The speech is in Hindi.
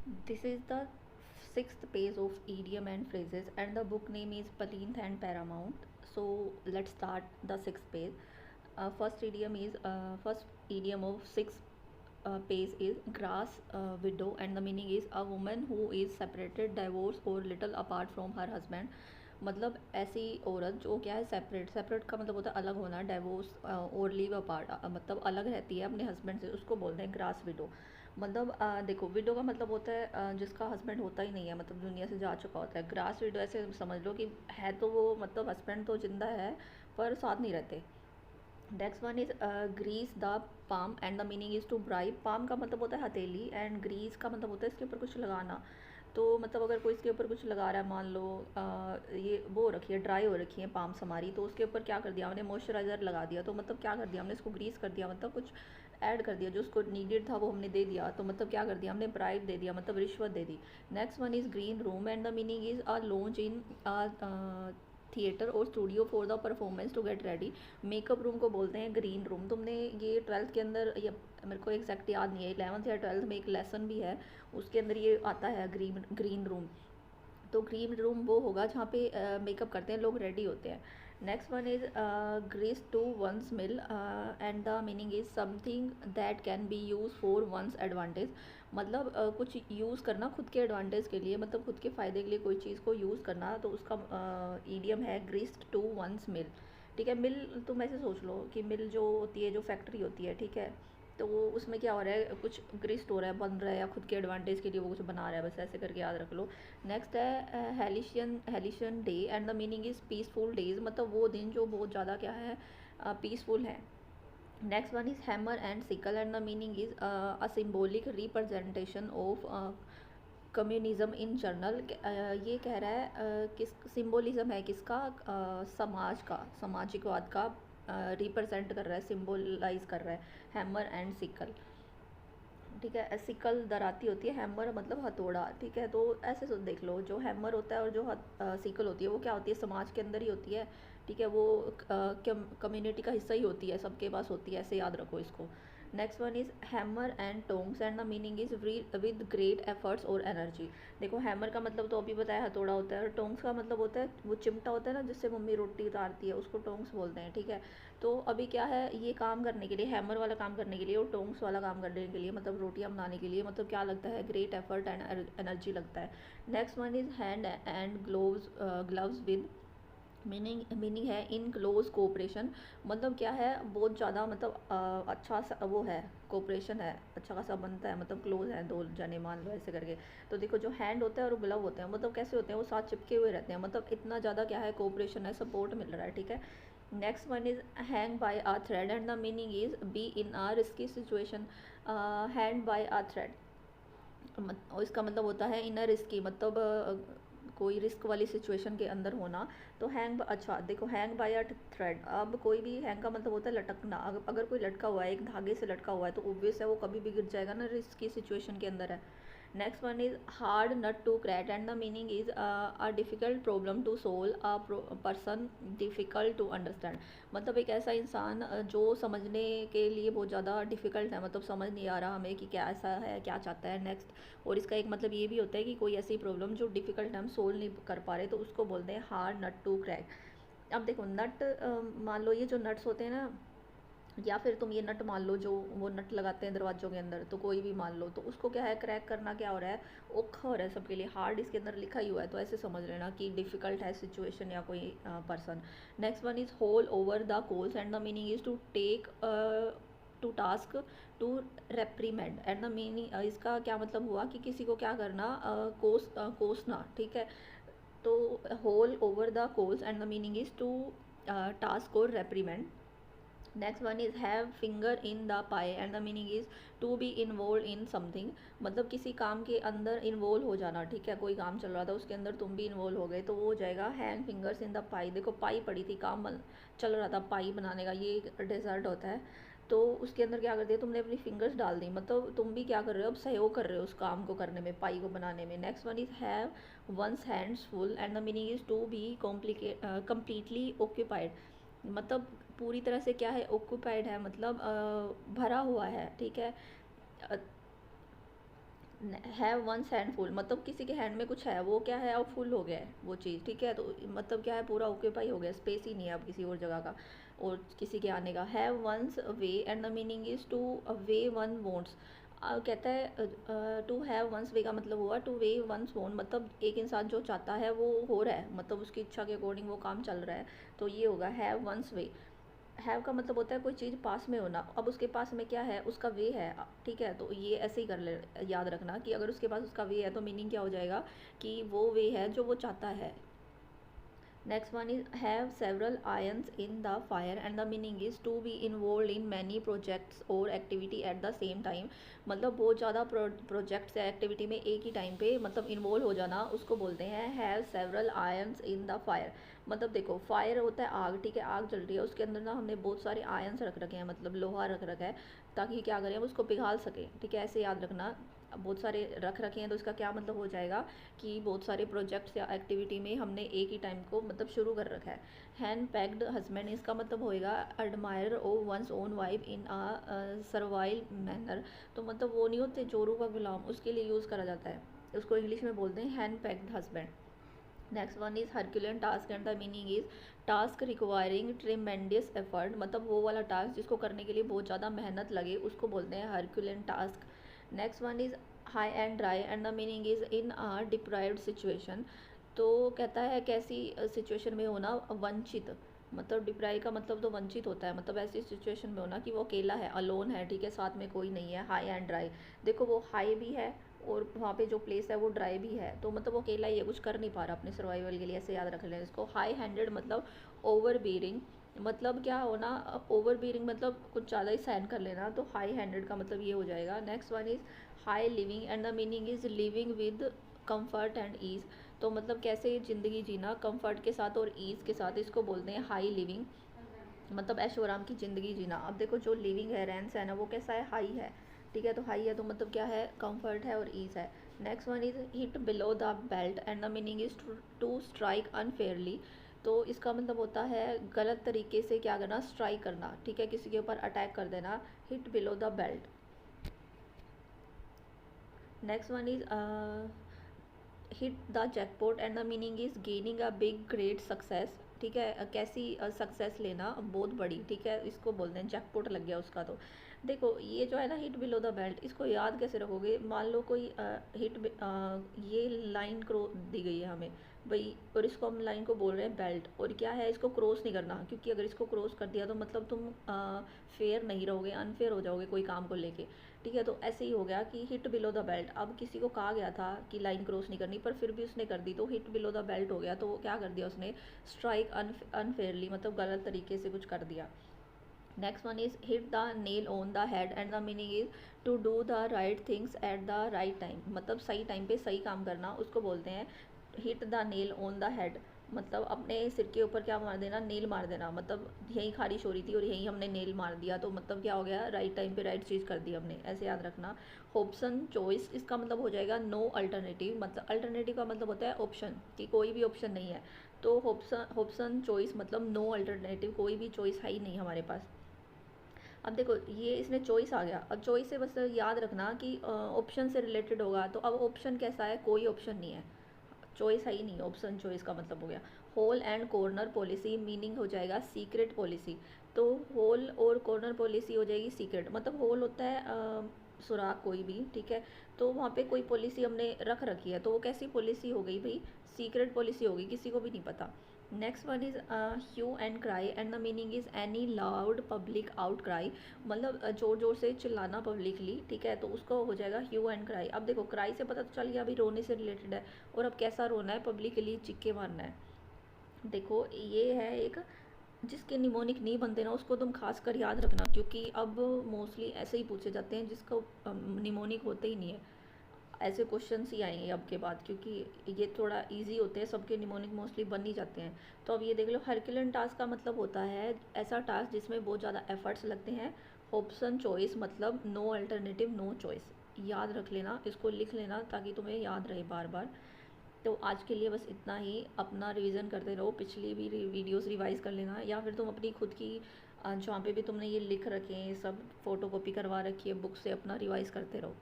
This is the sixth page of idiom and phrases, and the book name is Plinth and Paramount. So let's start the sixth page. First idiom of sixth page is grass widow, and the meaning is a woman who is separated, divorced or little apart from her husband. मतलब ऐसी औरत जो क्या है, सेपरेट सेपरेट का मतलब होता है अलग होना, डाइवोर्स और लीव अपार्ट मतलब अलग रहती है अपने हस्बैंड से, उसको बोलते हैं ग्रास विडो। मतलब देखो, विडो का मतलब होता है जिसका हस्बैंड होता ही नहीं है, मतलब दुनिया से जा चुका होता है। ग्रास विडो ऐसे समझ लो कि है तो वो, मतलब हस्बैंड तो जिंदा है पर साथ नहीं रहते। Next one is grease the palm, and the meaning is to bribe. Palm का मतलब होता है हथेली, एंड ग्रीस का मतलब होता है इसके ऊपर कुछ लगाना। तो मतलब अगर कोई इसके ऊपर कुछ लगा रहा है, मान लो ये वो हो रखी है, ड्राई हो रखी है पाम्स हमारी, तो उसके ऊपर क्या कर दिया हमने, मॉइस्चराइज़र लगा दिया। तो मतलब क्या कर दिया हमने, इसको ग्रीस कर दिया, मतलब कुछ ऐड कर दिया, जो उसको नीडेड था वो हमने दे दिया। तो मतलब क्या कर दिया हमने, ब्राइब दे दिया, मतलब रिश्वत दे दी। Next one is green room, and the meaning is a lounge in theatre और studio for the performance to get ready. Makeup room को बोलते हैं ग्रीन रूम। तुमने ये ट्वेल्थ के अंदर, या मेरे को एग्जैक्ट याद नहीं है, 11th या 12th में एक लेसन भी है, उसके अंदर ये आता है ग्रीन ग्रीन रूम। तो ग्रीन रूम वो होगा जहाँ पे मेकअप करते हैं लोग, रेडी होते हैं। Next one is grease to one's mill, and the meaning is something that can be use for one's advantage. मतलब कुछ यूज़ करना खुद के एडवांटेज के लिए, मतलब खुद के फ़ायदे के लिए कोई चीज़ को यूज़ करना, तो उसका ईडियम है ग्रीस्ड टू वंस मिल। ठीक है, मिल तुम ऐसे सोच लो कि मिल जो होती है, जो फैक्ट्री होती है, ठीक है, तो वो उसमें क्या हो रहा है, कुछ ग्रीस्ड हो रहा है, बन रहा है, या खुद के एडवांटेज के लिए वो कुछ बना रहा है, बस ऐसे करके याद रख लो। नेक्स्ट है halcyon halcyon day, and the meaning is peaceful days. मतलब वो दिन जो बहुत ज़्यादा क्या है, पीसफुल है। Next one is hammer and sickle, and the meaning is a symbolic representation of communism in journal. ये कह रहा है किस सिम्बोलिज्म है किसका, समाज का, सामाजिकवाद का रिप्रेजेंट कर रहा है, सिम्बोलाइज कर रहा है, हैमर एंड सिकल। ठीक है, सिकल दराती होती है, हैमर मतलब हथौड़ा। ठीक है, तो ऐसे देख लो, जो हैमर होता है और जो सिकल होती है वो क्या होती है, समाज के अंदर ही होती है। ठीक है, वो कम्युनिटी का हिस्सा ही होती है, सबके पास होती है, ऐसे याद रखो इसको। Next one is hammer and tongs, and the meaning is with great efforts और एनर्जी। देखो, हैमर का मतलब तो अभी बताया हथौड़ा होता है, और टोंग्स का मतलब होता है वो चिमटा होता है ना जिससे मम्मी रोटी उतारती है, उसको टोंग्स बोलते हैं। ठीक है, तो अभी क्या है, ये काम करने के लिए, हैमर वाला काम करने के लिए और टोंग्स वाला काम करने के लिए, मतलब रोटियां बनाने के लिए, मतलब क्या लगता है, ग्रेट एफर्ट एंड एनर्जी लगता है। Next one is hand and gloves, gloves with. Meaning है इन क्लोज कोऑपरेशन। मतलब क्या है, बहुत ज़्यादा, मतलब अच्छा सा वो है, कोऑपरेशन है, अच्छा खासा बनता है, मतलब क्लोज है दो जने, मान लो ऐसे करके। तो देखो, जो हैंड होता है और ग्लव होते हैं, मतलब कैसे होते हैं, वो साथ चिपके हुए रहते हैं, मतलब इतना ज़्यादा क्या है, कोऑपरेशन है, सपोर्ट मिल रहा है। ठीक है, next one is hang by a thread, and the meaning is be in a risky situation. Hand by a thread, और इसका मतलब होता है इन अ रिस्की, मतलब कोई रिस्क वाली सिचुएशन के अंदर होना। तो हैंग, अच्छा देखो, हैंग बाय अ थ्रेड, अब कोई भी, हैंग का मतलब होता है लटकना। अगर कोई लटका हुआ है, एक धागे से लटका हुआ है, तो ऑब्वियस है वो कभी भी गिर जाएगा ना, रिस्क की सिचुएशन के अंदर है। Next one is hard nut to crack, and the meaning is a difficult problem to solve, a person difficult to understand. मतलब एक ऐसा इंसान जो समझने के लिए बहुत ज़्यादा डिफ़िकल्ट है, मतलब समझ नहीं आ रहा हमें कि क्या ऐसा है, क्या चाहता है। नेक्स्ट, और इसका एक मतलब ये भी होता है कि कोई ऐसी प्रॉब्लम जो डिफ़िकल्ट है, हम सोल्व नहीं कर पा रहे, तो उसको बोलते हैं हार्ड नट टू क्रैक। अब देखो, नट, मान लो ये जो नट्स होते हैं ना, या फिर तुम ये नट मान लो, जो वो नट लगाते हैं दरवाजों के अंदर, तो कोई भी मान लो, तो उसको क्या है, क्रैक करना क्या हो रहा है, औखा हो रहा है सबके लिए। हार्ड इसके अंदर लिखा ही हुआ है, तो ऐसे समझ लेना कि डिफ़िकल्ट है सिचुएशन या कोई person. Next one is haul over the coals, and the meaning is to take to task, to reprimand, and the meaning, इसका क्या मतलब हुआ कि किसी को क्या करना, कोसना। ठीक है, तो haul over the coals, and the meaning is to task और reprimand. Next one is have finger in the pie, and the meaning is to be involve in something. मतलब किसी काम के अंदर इन्वॉल्व हो जाना। ठीक है, कोई काम चल रहा था, उसके अंदर तुम भी इन्वॉल्व हो गए, तो वो हो जाएगा हैंग फिंगर्स इन द पाई। देखो, पाई पड़ी थी, चल रहा था पाई बनाने का, ये एक डेजर्ट होता है, तो उसके अंदर क्या कर दिया तुमने, अपनी फिंगर्स डाल दी, मतलब तुम भी क्या कर रहे हो, अब सहयोग कर रहे हो उस काम को करने में, पाई को बनाने में। Next one is have one's hands full, and the meaning is to be completely occupied. मतलब पूरी तरह से क्या है, ऑक्यूपाइड है, मतलब भरा हुआ है। ठीक है, हैव वंस हैंड फुल, मतलब किसी के हैंड में कुछ है, वो क्या है, अब फुल हो गया है वो चीज़, ठीक है, तो मतलब क्या है, पूरा ऑक्यूपाई हो गया, स्पेस ही नहीं है अब किसी और जगह का और किसी के आने का। Have one's way and the meaning is to way one wants. कहता है टू हैव वंस वे का मतलब हुआ टू वे वंस वोंट, मतलब एक इंसान जो चाहता है वो हो रहा है, मतलब उसकी इच्छा के अकॉर्डिंग वो काम चल रहा है, तो ये होगा हैव वंस वे। हैव का मतलब होता है कोई चीज़ पास में होना, अब उसके पास में क्या है, उसका वे है, ठीक है, तो ये ऐसे ही कर ले, याद रखना कि अगर उसके पास उसका वे है तो मीनिंग क्या हो जाएगा कि वो वे है जो वो चाहता है। Next one is have several irons in the fire and the meaning is to be involve in many projects और activity at the same time, मतलब बहुत ज़्यादा प्रोजेक्ट्स या एक्टिविटी में एक ही टाइम पे मतलब इन्वॉल्व हो जाना, उसको बोलते हैं have several irons in the fire. मतलब देखो फायर होता है आग, ठीक है, आग जल रही है, उसके अंदर ना हमने बहुत सारे आयंस रख रखे हैं, मतलब लोहा रख रखा है ताकि क्या करें हम उसको पिघाल सकें, ठीक है, ऐसे याद रखना। अब बहुत सारे रख रखे हैं तो इसका क्या मतलब हो जाएगा कि बहुत सारे प्रोजेक्ट्स या एक्टिविटी में हमने एक ही टाइम को मतलब शुरू कर रखा है। हैंड पैक्ड हस्बैंड, इसका मतलब होएगा एडमायर ओ one's own wife in a servile manner, तो मतलब वो नहीं होते जोरू का गुलाम, उसके लिए यूज़ करा जाता है, उसको इंग्लिश में बोलते हैं hand packed husband. Next one is Herculean task and the meaning is task requiring tremendous effort, मतलब वो वाला टास्क जिसको करने के लिए बहुत ज़्यादा मेहनत लगे उसको बोलते हैं Herculean task. Next one is high and dry and the meaning is in a deprived situation, तो कहता है कैसी सिचुएशन में होना, वंचित, मतलब डिप्राइव का मतलब तो वंचित होता है, मतलब ऐसी सिचुएशन में होना कि वो अकेला है, अलोन है, ठीक है, साथ में कोई नहीं है। हाई एंड ड्राई, देखो वो हाई भी है और वहाँ पे जो प्लेस है वो ड्राई भी है, तो मतलब वो अकेला ही है, कुछ कर नहीं पा रहा अपने सर्वाइवल के लिए, ऐसे याद रख लें इसको। हाई हैंडेड मतलब ओवर बीरिंग, मतलब क्या होना, ओवर बीरिंग मतलब कुछ ज़्यादा ही सहन कर लेना, तो हाई हैंडेड का मतलब ये हो जाएगा। Next one is high living and the meaning is living with comfort and ease, तो मतलब कैसे ज़िंदगी जीना कंफर्ट के साथ और ईज़ के साथ, इसको बोलते हैं हाई लिविंग, मतलब ऐशो आराम की ज़िंदगी जीना। अब देखो जो लिविंग है, रहन सहन है, वो कैसा है, हाई है, ठीक है, तो हाई है तो मतलब क्या है, कंफर्ट है और ईज़ है। Next one is hit below the belt and the meaning is to strike unfairly, तो इसका मतलब होता है गलत तरीके से क्या करना, स्ट्राइक करना, ठीक है, किसी के ऊपर अटैक कर देना, hit below the belt. Next one is hit the jackpot and the meaning is gaining a big great success, ठीक है, कैसी सक्सेस लेना बहुत बड़ी, ठीक है, इसको बोलते हैं जैकपॉट लग गया उसका। तो देखो ये जो है ना हिट बिलो द बेल्ट, इसको याद कैसे रखोगे, मान लो कोई ये लाइन क्रॉस दी गई है हमें भाई, और इसको हम लाइन को बोल रहे हैं बेल्ट, और क्या है, इसको क्रॉस नहीं करना, क्योंकि अगर इसको क्रॉस कर दिया तो मतलब तुम फेयर नहीं रहोगे, अनफेयर हो जाओगे कोई काम को लेके, ठीक है, तो ऐसे ही हो गया कि हिट बिलो द बेल्ट, अब किसी को कहा गया था कि लाइन क्रॉस नहीं करनी पर फिर भी उसने कर दी, तो हिट बिलो द बेल्ट हो गया, तो वो क्या कर दिया उसने, स्ट्राइक अनफेयरली, मतलब गलत तरीके से कुछ कर दिया। Next one is hit the nail on the head and the meaning is to do the right things at the right time, मतलब सही टाइम पे सही काम करना, उसको बोलते हैं hit the nail on the head, मतलब अपने सिर के ऊपर क्या मार देना, नेल मार देना, मतलब यहीं खारिश हो रही थी और यहीं हमने नेल मार दिया, तो मतलब क्या हो गया, राइट टाइम पे राइट चीज़ कर दी हमने, ऐसे याद रखना। होप्सन चॉइस, इसका मतलब हो जाएगा नो अल्टरनेटिव, मतलब अल्टरनेटिव का मतलब होता है ऑप्शन, कि कोई भी ऑप्शन नहीं है, तो होप्सन चॉइस मतलब नो अल्टरनेटिव, कोई भी चॉइस है ही नहीं हमारे पास। अब देखो ये इसमें चॉइस आ गया, अब चॉइस से बस याद रखना कि ऑप्शन से रिलेटेड होगा, तो अब ऑप्शन कैसा है, कोई ऑप्शन नहीं है, चॉइस है ही नहीं, ऑप्शन चॉइस का मतलब हो गया। Hole and corner policy meaning हो जाएगा सीक्रेट पॉलिसी, तो होल और कॉर्नर पॉलिसी हो जाएगी सीक्रेट, मतलब होल होता है सुराग कोई भी, ठीक है, तो वहाँ पे कोई पॉलिसी हमने रख रखी है, तो वो कैसी पॉलिसी हो गई भाई, सीक्रेट पॉलिसी होगी, किसी को भी नहीं पता। Next one is hue and cry and the meaning is any loud public outcry, मतलब ज़ोर ज़ोर से चिल्लाना पब्लिकली, ठीक है, तो उसको हो जाएगा ह्यू एंड क्राई। अब देखो क्राई से पता तो चल गया अभी रोने से रिलेटेड है, और अब कैसा रोना है, पब्लिकली चिक्के मारना है। देखो ये है एक, जिसके निमोनिक नहीं बनते ना उसको तुम खास कर याद रखना, क्योंकि अब मोस्टली ऐसे ही पूछे जाते हैं जिसको निमोनिक होते ही नहीं है, ऐसे क्वेश्चंस ही आएंगे अब के बाद, क्योंकि ये थोड़ा इजी होते हैं, सबके निमोनिक मोस्टली बन ही जाते हैं। तो अब ये देख लो हरक्यूलियन टास्क का मतलब होता है ऐसा टास्क जिसमें बहुत ज़्यादा एफर्ट्स लगते हैं। ऑप्शन चॉइस मतलब नो अल्टरनेटिव नो चॉइस, याद रख लेना, इसको लिख लेना ताकि तुम्हें याद रहे बार बार। तो आज के लिए बस इतना ही, अपना रिवीजन करते रहो, पिछली भी वीडियोस रिवाइज कर लेना, या फिर तुम अपनी खुद की जहाँ पे भी तुमने ये लिख रखे हैं सब फोटो कॉपी करवा रखी है बुक से, अपना रिवाइज करते रहो।